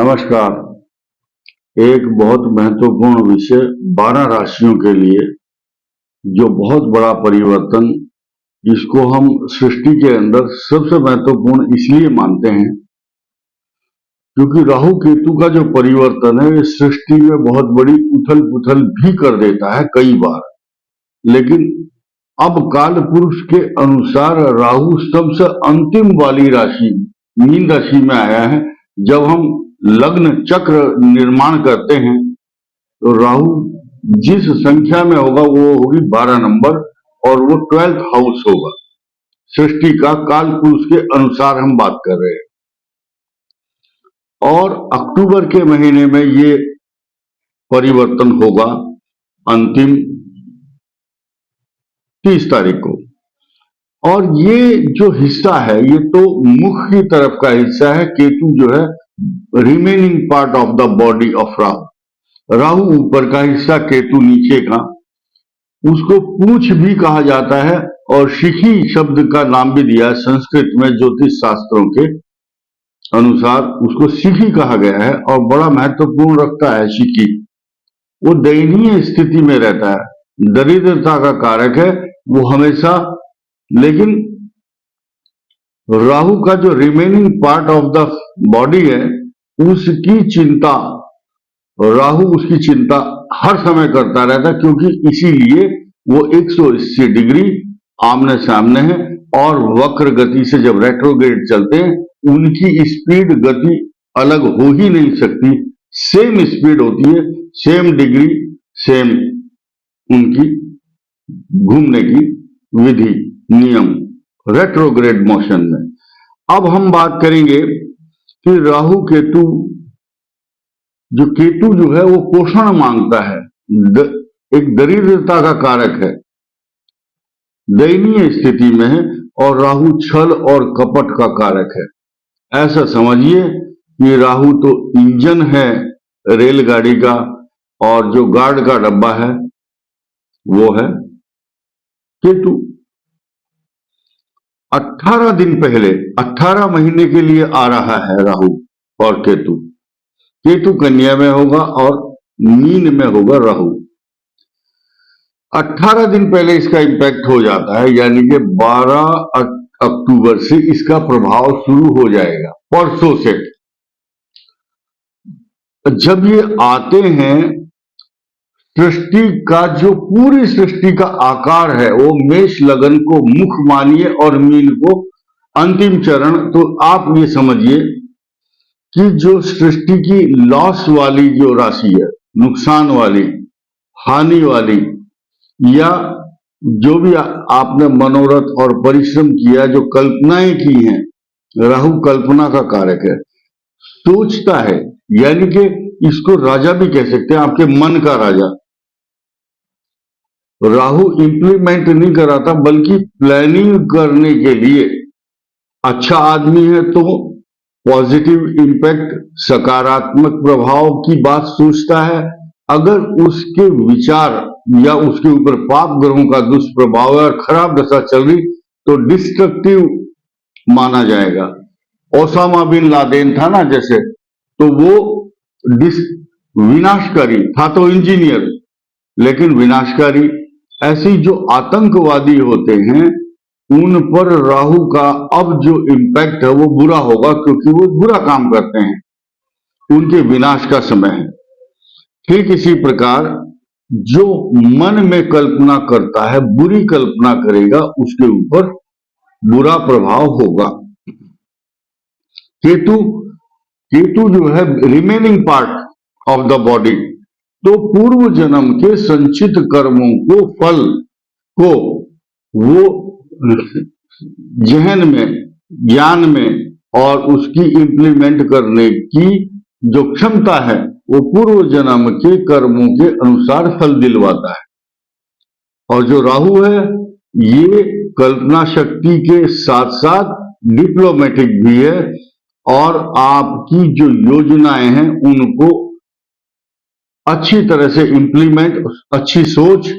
नमस्कार। एक बहुत महत्वपूर्ण विषय 12 राशियों के लिए जो बहुत बड़ा परिवर्तन, जिसको हम सृष्टि के अंदर सबसे महत्वपूर्ण इसलिए मानते हैं क्योंकि राहु केतु का जो परिवर्तन है ये सृष्टि में बहुत बड़ी उथल पुथल भी कर देता है कई बार। लेकिन अब काल पुरुष के अनुसार राहु सबसे अंतिम वाली राशि मीन राशि में आया है। जब हम लग्न चक्र निर्माण करते हैं तो राहु जिस संख्या में होगा वो होगी 12 नंबर और वो 12th हाउस होगा। सृष्टि का काल पुरुष के अनुसार हम बात कर रहे हैं और अक्टूबर के महीने में ये परिवर्तन होगा अंतिम 30 तारीख को। और ये जो हिस्सा है ये तो मुख की तरफ का हिस्सा है। केतु जो है remaining part of the body of Rahu. Rahu ऊपर का हिस्सा, केतु नीचे का। उसको पूंछ भी कहा जाता है और शिखी शब्द का नाम भी दिया है संस्कृत में। ज्योतिष शास्त्रों के अनुसार उसको शिखी कहा गया है और बड़ा महत्वपूर्ण रखता है शिखी। वो दयनीय स्थिति में रहता है, दरिद्रता का कारक है वो हमेशा। लेकिन राहु का जो remaining part of the body है उसकी चिंता, राहु उसकी चिंता हर समय करता रहता है क्योंकि इसीलिए वो 180 डिग्री आमने सामने है। और वक्र गति से जब रेट्रोग्रेड चलते हैं उनकी स्पीड गति अलग हो ही नहीं सकती, सेम स्पीड होती है, सेम डिग्री, सेम उनकी घूमने की विधि नियम रेट्रोग्रेड मोशन में। अब हम बात करेंगे कि राहु केतु जो है वो पोषण मांगता है, एक दरिद्रता का कारक है, दयनीय स्थिति में है और राहु छल और कपट का कारक है। ऐसा समझिए कि राहु तो इंजन है रेलगाड़ी का और जो गार्ड का डब्बा है वो है केतु। 18 दिन पहले 18 महीने के लिए आ रहा है राहु और केतु। केतु कन्या में होगा और मीन में होगा राहु। 18 दिन पहले इसका इंपैक्ट हो जाता है, यानी कि 12 अक्टूबर से इसका प्रभाव शुरू हो जाएगा। परसों से जब ये आते हैं, सृष्टि का जो पूरी सृष्टि का आकार है वो मेष लगन को मुख मानिए और मीन को अंतिम चरण। तो आप ये समझिए कि जो सृष्टि की लॉस वाली जो राशि है, नुकसान वाली, हानि वाली, या जो भी आपने मनोरथ और परिश्रम किया, जो कल्पनाएं की हैं, राहु कल्पना का कारक है, सोचता है, यानी कि इसको राजा भी कह सकते हैं, आपके मन का राजा। राहु इंप्लीमेंट नहीं कराता बल्कि प्लानिंग करने के लिए। अच्छा आदमी है तो पॉजिटिव इंपैक्ट, सकारात्मक प्रभाव की बात सोचता है। अगर उसके विचार या उसके ऊपर पाप ग्रहों का दुष्प्रभाव है और खराब दशा चल रही तो डिस्ट्रक्टिव माना जाएगा। ओसामा बिन लादेन था ना जैसे, तो वो विनाशकारी था, तो इंजीनियर लेकिन विनाशकारी। ऐसे जो आतंकवादी होते हैं उन पर राहु का अब जो इंपैक्ट है वो बुरा होगा क्योंकि वो बुरा काम करते हैं, उनके विनाश का समय है। ठीक इसी प्रकार जो मन में कल्पना करता है, बुरी कल्पना करेगा, उसके ऊपर बुरा प्रभाव होगा। केतु जो है remaining part of the body, तो पूर्व जन्म के संचित कर्मों को, फल को वो जहन में, ज्ञान में और उसकी इंप्लीमेंट करने की जो क्षमता है वो पूर्व जन्म के कर्मों के अनुसार फल दिलवाता है। और जो राहु है ये कल्पना शक्ति के साथ साथ डिप्लोमेटिक भी है और आपकी जो योजनाएं हैं उनको अच्छी तरह से इंप्लीमेंट, अच्छी सोच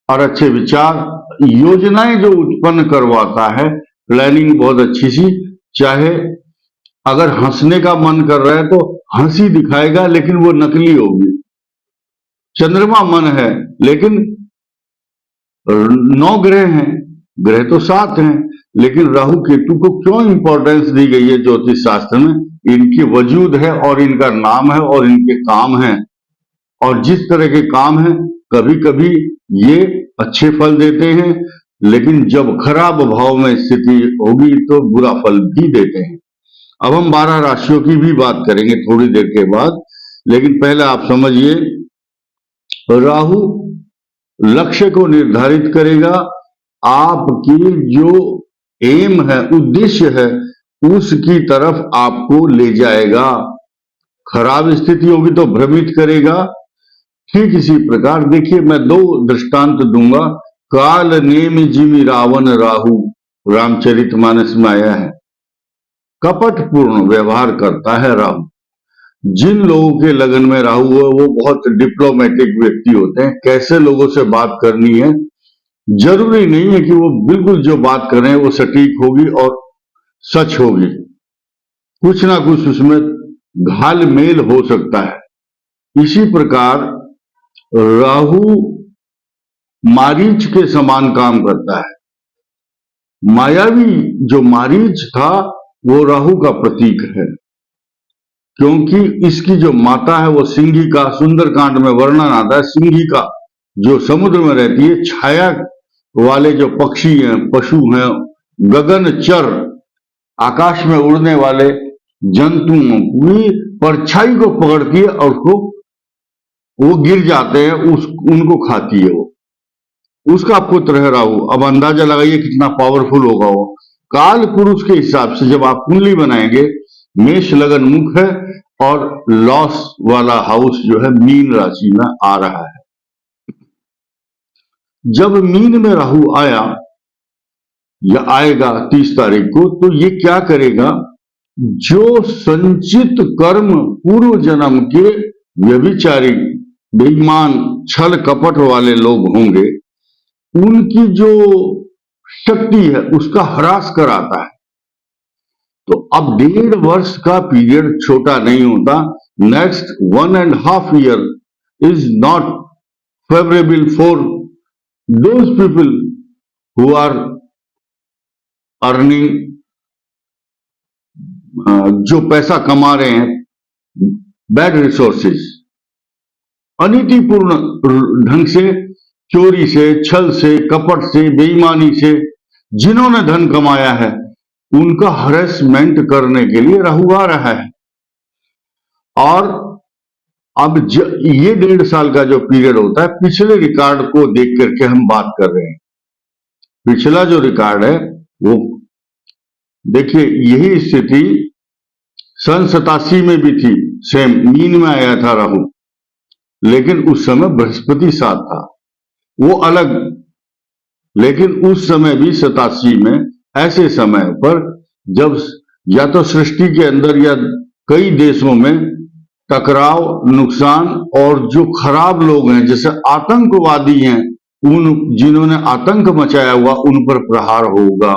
और अच्छे विचार, योजनाएं जो उत्पन्न करवाता है, प्लानिंग बहुत अच्छी सी, चाहे अगर हंसने का मन कर रहा है तो हंसी दिखाएगा, लेकिन वो नकली होगी। चंद्रमा मन है, लेकिन 9 ग्रह हैं, ग्रह तो 7 हैं, लेकिन राहु केतु को क्यों इंपॉर्टेंस दी गई है ज्योतिष शास्त्र में? इनकी वजूद है और इनका नाम है और इनके काम है, और जिस तरह के काम है कभी कभी ये अच्छे फल देते हैं, लेकिन जब खराब भाव में स्थिति होगी तो बुरा फल भी देते हैं। अब हम 12 राशियों की भी बात करेंगे थोड़ी देर के बाद, लेकिन पहले आप समझिए, राहु लक्ष्य को निर्धारित करेगा, आपकी जो एम है, उद्देश्य है, उसकी तरफ आपको ले जाएगा। खराब स्थिति होगी तो भ्रमित करेगा। ठीक इसी प्रकार देखिए, मैं 2 दृष्टांत दूंगा। काल नेम जिमि रावण राहु, रामचरितमानस में आया है। कपट पूर्ण व्यवहार करता है राहु। जिन लोगों के लगन में राहु है वो बहुत डिप्लोमेटिक व्यक्ति होते हैं, कैसे लोगों से बात करनी है। जरूरी नहीं है कि वो बिल्कुल जो बात कर रहे हैं वो सटीक होगी और सच होगी, कुछ ना कुछ उसमें घाल मेल हो सकता है। इसी प्रकार राहु मारीच के समान काम करता है। मायावी जो मारीच था वो राहु का प्रतीक है, क्योंकि इसकी जो माता है वो सिंहिका, सुंदरकांड में वर्णन आता है, सिंहिका जो समुद्र में रहती है, छाया वाले जो पक्षी हैं, पशु हैं, गगनचर आकाश में उड़ने वाले जंतुओं की परछाई को पकड़ती है और उसको वो गिर जाते हैं, उनको खाती है वो। उसका पुत्र है राहु। अब अंदाजा लगाइए कितना पावरफुल होगा वो। काल पुरुष के हिसाब से जब आप कुंडली बनाएंगे, मेष लगन मुख है और लॉस वाला हाउस जो है मीन राशि में आ रहा है। जब मीन में राहु आया या आएगा 30 तारीख को, तो ये क्या करेगा? जो संचित कर्म पूर्व जन्म के व्यभिचारी, बेईमान, छल कपट वाले लोग होंगे, उनकी जो शक्ति है उसका ह्रास कराता है। तो अब 1.5 वर्ष का पीरियड छोटा नहीं होता। Next 1.5 year is not favorable for those people who are earning, जो पैसा कमा रहे हैं बैड रिसोर्सेज, अनीतिपूर्ण ढंग से, चोरी से, छल से, कपट से, बेईमानी से जिन्होंने धन कमाया है उनका हरेसमेंट करने के लिए राहु आ रहा है। और अब ये 1.5 साल का जो पीरियड होता है, पिछले रिकॉर्ड को देख करके हम बात कर रहे हैं। पिछला जो रिकॉर्ड है वो देखिए, यही स्थिति सन 87 में भी थी, सेम मीन में आया था राहु, लेकिन उस समय बृहस्पति साथ था, वो अलग। लेकिन उस समय भी 87 में ऐसे समय पर जब या तो सृष्टि के अंदर या कई देशों में टकराव, नुकसान, और जो खराब लोग हैं जैसे आतंकवादी हैं, उन जिन्होंने आतंक मचाया हुआ उन पर प्रहार होगा,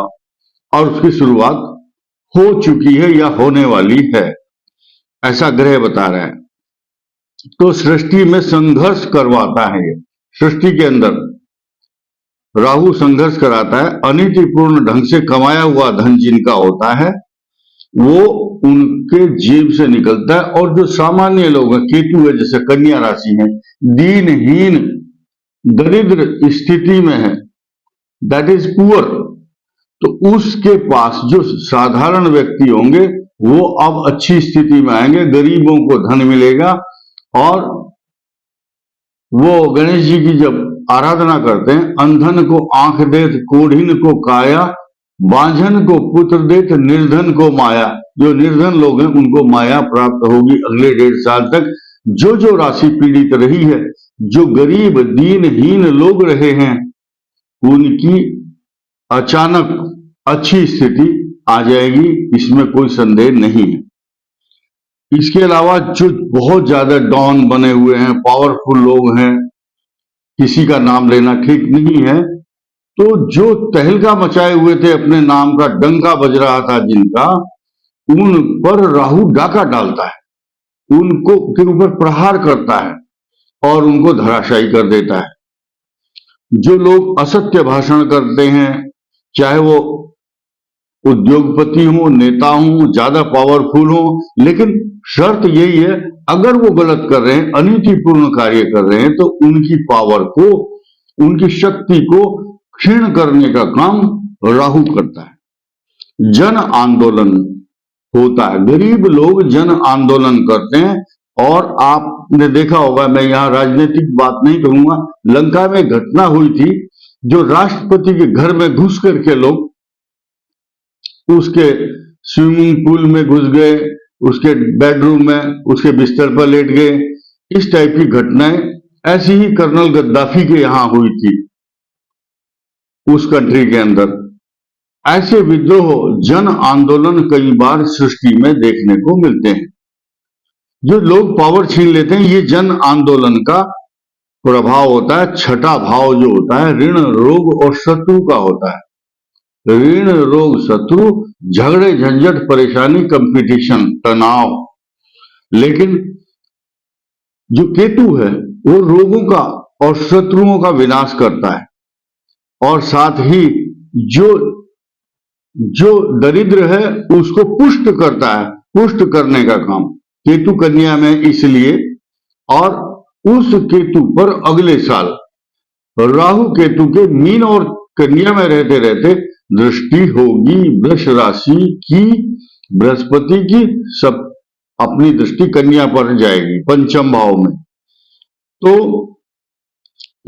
और उसकी शुरुआत हो चुकी है या होने वाली है, ऐसा ग्रह बता रहा है। तो सृष्टि में संघर्ष करवाता है। ये सृष्टि के अंदर राहु संघर्ष कराता है। अनीतिपूर्ण ढंग से कमाया हुआ धन जिनका होता है वो उनके जेब से निकलता है, और जो सामान्य लोग हैं, केतु है जैसे कन्या राशि है, दीनहीन दरिद्र स्थिति में है, दैट इज पुअर, तो उसके पास जो साधारण व्यक्ति होंगे वो अब अच्छी स्थिति में आएंगे, गरीबों को धन मिलेगा। और वो गणेश जी की जब आराधना करते हैं, अंधन को आंख देत, कोढ़िन को काया, बांझन को पुत्र देत, निर्धन को माया। जो निर्धन लोग हैं उनको माया प्राप्त होगी अगले 1.5 साल तक। जो राशि पीड़ित रही है, जो गरीब दीनहीन लोग रहे हैं, उनकी अचानक अच्छी स्थिति आ जाएगी, इसमें कोई संदेह नहीं है। इसके अलावा जो बहुत ज्यादा डॉन बने हुए हैं, पावरफुल लोग हैं, किसी का नाम लेना ठीक नहीं है, तो जो तहलका मचाए हुए थे, अपने नाम का डंका बज रहा था जिनका, उन पर राहु डाका डालता है, उनको के ऊपर प्रहार करता है और उनको धराशायी कर देता है। जो लोग असत्य भाषण करते हैं, चाहे वो उद्योगपति हो, नेता हो, ज्यादा पावरफुल हो, लेकिन शर्त यही है, अगर वो गलत कर रहे हैं, अनीतिपूर्ण कार्य कर रहे हैं, तो उनकी पावर को, उनकी शक्ति को क्षीण करने का काम राहु करता है। जन आंदोलन होता है, गरीब लोग जन आंदोलन करते हैं। और आपने देखा होगा, मैं यहाँ राजनीतिक बात नहीं करूंगा, लंका में घटना हुई थी, जो राष्ट्रपति के घर में घुस करके लोग उसके स्विमिंग पूल में घुस गए, उसके बेडरूम में, उसके बिस्तर पर लेट गए। इस टाइप की घटनाएं ऐसी ही कर्नल गद्दाफी के यहां हुई थी, उस कंट्री के अंदर। ऐसे विद्रोह, जन आंदोलन कई बार सृष्टि में देखने को मिलते हैं। जो लोग पावर छीन लेते हैं, ये जन आंदोलन का प्रभाव होता है। छठा भाव जो होता है, ऋण, रोग और शत्रु का होता है। ऋण, रोग, शत्रु, झगड़े, झंझट, परेशानी, कंपटीशन, तनाव। लेकिन जो केतु है वो रोगों का और शत्रुओं का विनाश करता है, और साथ ही जो दरिद्र है उसको पुष्ट करता है, पुष्ट करने का काम केतु कन्या में इसलिए। और उस केतु पर अगले साल राहु केतु के मीन और कन्या में रहते रहते दृष्टि होगी वृष राशि की, बृहस्पति की, सब अपनी दृष्टि कन्या पर जाएगी, पंचम भाव में। तो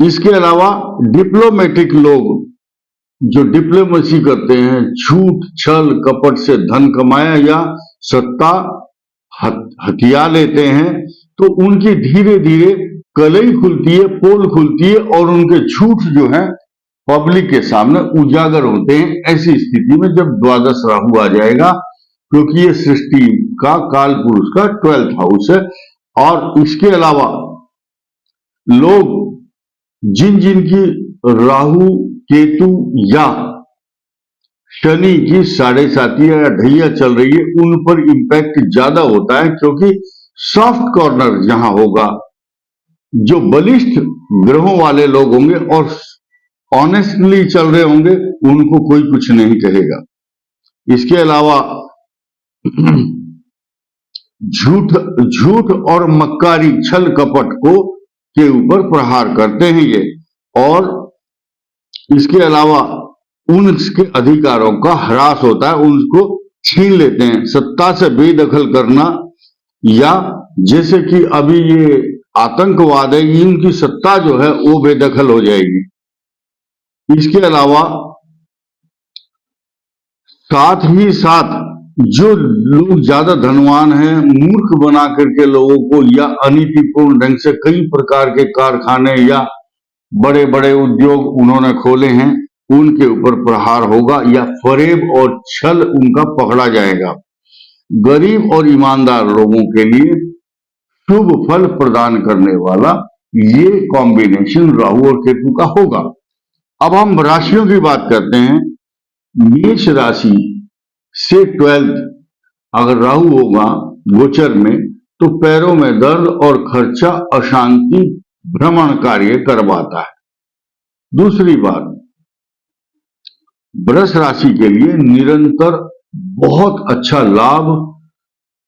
इसके अलावा डिप्लोमेटिक लोग जो डिप्लोमेसी करते हैं, झूठ, छल, कपट से धन कमाया या सत्ता हथिया लेते हैं, तो उनकी धीरे धीरे कलई खुलती है, पोल खुलती है, और उनके झूठ जो है पब्लिक के सामने उजागर होते हैं। ऐसी स्थिति में जब द्वादश राहु आ जाएगा, क्योंकि ये सृष्टि का काल पुरुष का 12th हाउस है। और इसके अलावा लोग जिनकी राहु, केतु या शनि की 7.5 या ढैया चल रही है, उन पर इंपैक्ट ज्यादा होता है, क्योंकि सॉफ्ट कॉर्नर जहां होगा, जो बलिष्ठ ग्रहों वाले लोग होंगे और ऑनेस्टली चल रहे होंगे, उनको कोई कुछ नहीं कहेगा। इसके अलावा झूठ और मक्कारी, छल कपट को के ऊपर प्रहार करते हैं ये। और इसके अलावा उनके अधिकारों का ह्रास होता है, उनको छीन लेते हैं। सत्ता से बेदखल करना, या जैसे कि अभी ये आतंकवाद है, इनकी सत्ता जो है वो बेदखल हो जाएगी। इसके अलावा साथ ही साथ जो लोग ज्यादा धनवान हैं, मूर्ख बना करके लोगों को या अनीतिपूर्ण ढंग से कई प्रकार के कारखाने या बड़े बड़े उद्योग उन्होंने खोले हैं, उनके ऊपर प्रहार होगा या फरेब और छल उनका पकड़ा जाएगा। गरीब और ईमानदार लोगों के लिए शुभ फल प्रदान करने वाला ये कॉम्बिनेशन राहु और केतु का होगा। अब हम राशियों की बात करते हैं। मेष राशि से 12th अगर राहु होगा गोचर में, तो पैरों में दर्द और खर्चा, अशांति, भ्रमण कार्य करवाता है। दूसरी बात, वृष राशि के लिए निरंतर बहुत अच्छा लाभ,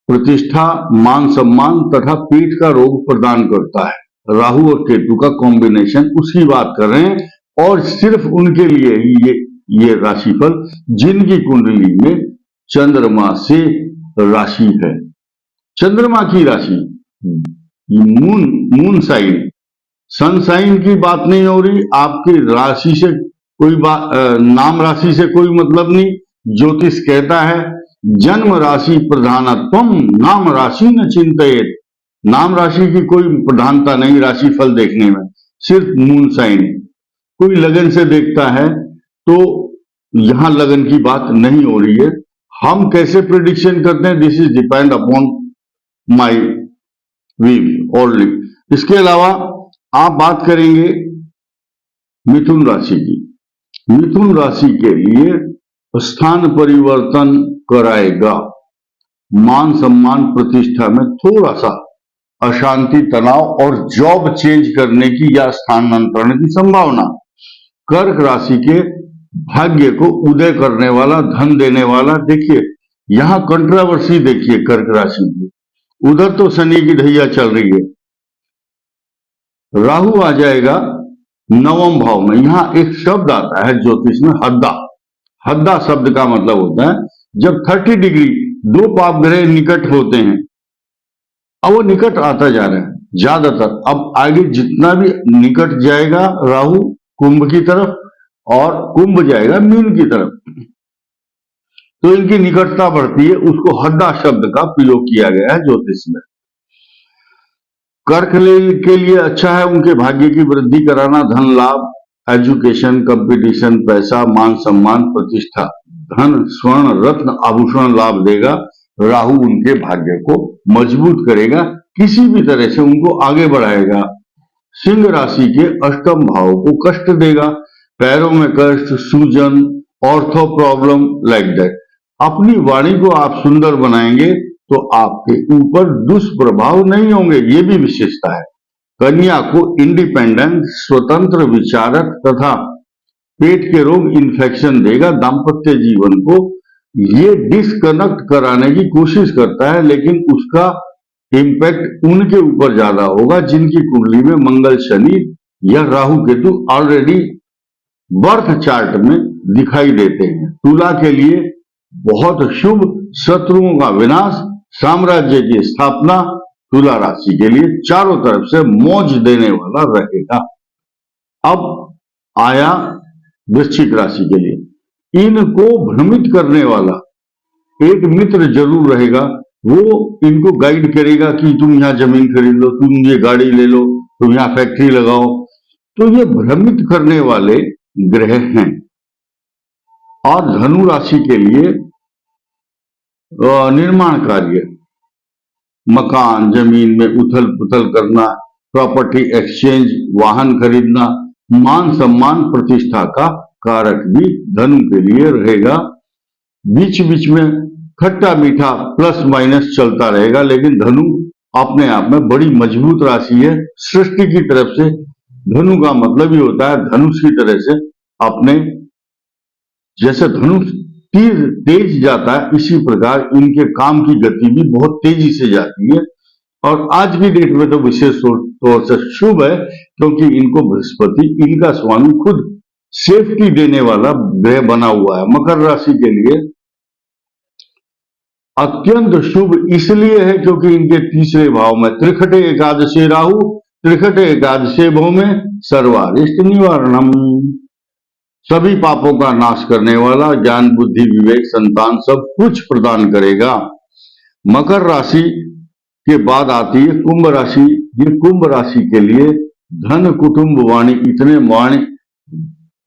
प्रतिष्ठा, मान सम्मान तथा पेट का रोग प्रदान करता है। राहु और केतु का कॉम्बिनेशन, उसकी बात कर रहे हैं। और सिर्फ उनके लिए ही ये राशिफल जिनकी कुंडली में चंद्रमा से राशि है। चंद्रमा की राशि, मून साइन, सन साइन की बात नहीं हो रही। आपकी राशि से कोई बात, नाम राशि से कोई मतलब नहीं। ज्योतिष कहता है जन्म राशि प्रधानत्वम नाम राशि न चिंतित। नाम राशि की कोई प्रधानता नहीं राशि फल देखने में, सिर्फ मून साइन। कोई लगन से देखता है तो यहां लगन की बात नहीं हो रही है। हम कैसे प्रिडिक्शन करते हैं, this is depend upon my view only. इसके अलावा आप बात करेंगे मिथुन राशि की। मिथुन राशि के लिए स्थान परिवर्तन कराएगा। मान सम्मान प्रतिष्ठा में थोड़ा सा अशांति, तनाव और जॉब चेंज करने की या स्थानांतरण की संभावना। कर्क राशि के भाग्य को उदय करने वाला, धन देने वाला, देखिए यहां कंट्रोवर्सी देखिए कर्क राशि की। उधर तो शनि की ढैया चल रही है, राहु आ जाएगा नवम भाव में। यहां एक शब्द आता है ज्योतिष में, हद्दा। हद्दा शब्द का मतलब होता है जब 30 डिग्री दो पाप ग्रह निकट होते हैं। अब वो निकट आता जा रहा है ज्यादातर, अब आगे जितना भी निकट जाएगा राहु कुंभ की तरफ और कुंभ जाएगा मीन की तरफ, तो इनकी निकटता बढ़ती है, उसको हद्दा शब्द का प्रयोग किया गया है ज्योतिष में। कर्क के लिए अच्छा है उनके भाग्य की वृद्धि कराना, धन लाभ, एजुकेशन, कंपटीशन, पैसा, मान सम्मान, प्रतिष्ठा, धन, स्वर्ण, रत्न, आभूषण लाभ देगा। राहु उनके भाग्य को मजबूत करेगा, किसी भी तरह से उनको आगे बढ़ाएगा। सिंह राशि के अष्टम भाव को कष्ट देगा, पैरों में कष्ट, सूजन, ऑर्थो प्रॉब्लम लाइक दैट। अपनी वाणी को आप सुंदर बनाएंगे तो आपके ऊपर दुष्प्रभाव नहीं होंगे, ये भी विशेषता है। कन्या को इंडिपेंडेंट, स्वतंत्र विचारक तथा पेट के रोग, इन्फेक्शन देगा। दाम्पत्य जीवन को ये डिस्कनेक्ट कराने की कोशिश करता है, लेकिन उसका इम्पैक्ट उनके ऊपर ज्यादा होगा जिनकी कुंडली में मंगल, शनि या Rahu Ketu already birth chart में दिखाई देते हैं। तुला के लिए बहुत शुभ, शत्रुओं का विनाश, साम्राज्य की स्थापना। तुला राशि के लिए चारों तरफ से मौज देने वाला रहेगा। अब आया वृश्चिक राशि के लिए, इनको भ्रमित करने वाला एक मित्र जरूर रहेगा, वो इनको गाइड करेगा कि तुम यहां जमीन खरीद लो, तुम ये गाड़ी ले लो, तुम यहां फैक्ट्री लगाओ। तो ये भ्रमित करने वाले ग्रह हैं। और धनु राशि के लिए निर्माण कार्य, मकान, जमीन में उथल पुथल करना, प्रॉपर्टी एक्सचेंज, वाहन खरीदना, मान सम्मान, प्रतिष्ठा का कारक भी धनु के लिए रहेगा। बीच बीच में खट्टा मीठा प्लस माइनस चलता रहेगा, लेकिन धनु अपने आप में बड़ी मजबूत राशि है। सृष्टि की तरफ से धनु का मतलब ही होता है धनुष की तरह से अपने, जैसे धनुष तीर तेज जाता है, इसी प्रकार इनके काम की गति भी बहुत तेजी से जाती है। और आज की डेट में तो विशेष तौर से शुभ है, क्योंकि इनको बृहस्पति, इनका स्वामी, खुद सेफ्टी देने वाला ग्रह बना हुआ है। मकर राशि के लिए अत्यंत शुभ इसलिए है क्योंकि इनके तीसरे भाव में त्रिखटे एकादशे राहु, त्रिखटे एकादशे भाव में सर्वारिष्ट निवारणम, सभी पापों का नाश करने वाला, ज्ञान, बुद्धि, विवेक, संतान सब कुछ प्रदान करेगा। मकर राशि के बाद आती है कुंभ राशि। ये कुंभ राशि के लिए धन, कुटुंब, वाणी, इतने वाणी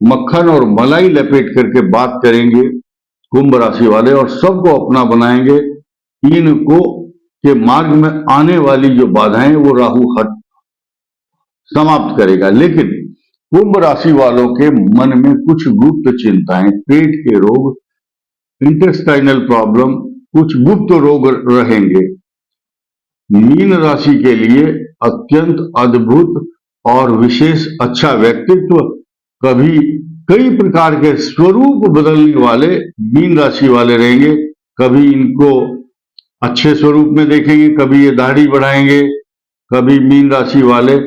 मक्खन और मलाई लपेट करके बात करेंगे कुंभ राशि वाले, और सबको अपना बनाएंगे। इनको के मार्ग में आने वाली जो बाधाएं वो राहु हट समाप्त करेगा। लेकिन कुंभ राशि वालों के मन में कुछ गुप्त चिंताएं, पेट के रोग, इंटेस्टाइनल प्रॉब्लम, कुछ गुप्त रोग रहेंगे। मीन राशि के लिए अत्यंत अद्भुत और विशेष अच्छा व्यक्तित्व, कभी कई प्रकार के स्वरूप बदलने वाले मीन राशि वाले रहेंगे। कभी इनको अच्छे स्वरूप में देखेंगे, कभी ये दाढ़ी बढ़ाएंगे, कभी मीन राशि वाले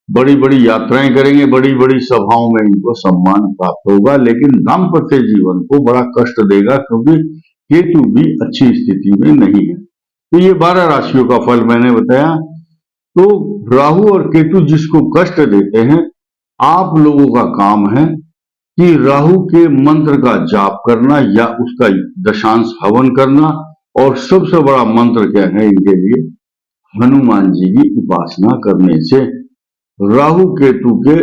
बड़ी बड़ी यात्राएं करेंगे, बड़ी बड़ी सभाओं में इनको सम्मान प्राप्त होगा। लेकिन दाम्पत्य जीवन को बड़ा कष्ट देगा, क्योंकि केतु भी अच्छी स्थिति में नहीं है। तो ये 12 राशियों का फल मैंने बताया। तो राहु और केतु जिसको कष्ट देते हैं, आप लोगों का काम है कि राहु के मंत्र का जाप करना या उसका दशांश हवन करना, और सबसे बड़ा मंत्र क्या है इनके लिए, हनुमान जी की उपासना करने से राहु केतु के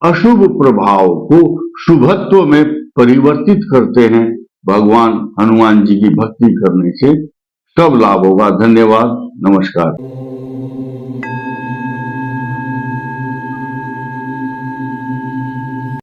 अशुभ प्रभाव को शुभत्व में परिवर्तित करते हैं। भगवान हनुमान जी की भक्ति करने से सब लाभ होगा। धन्यवाद, नमस्कार।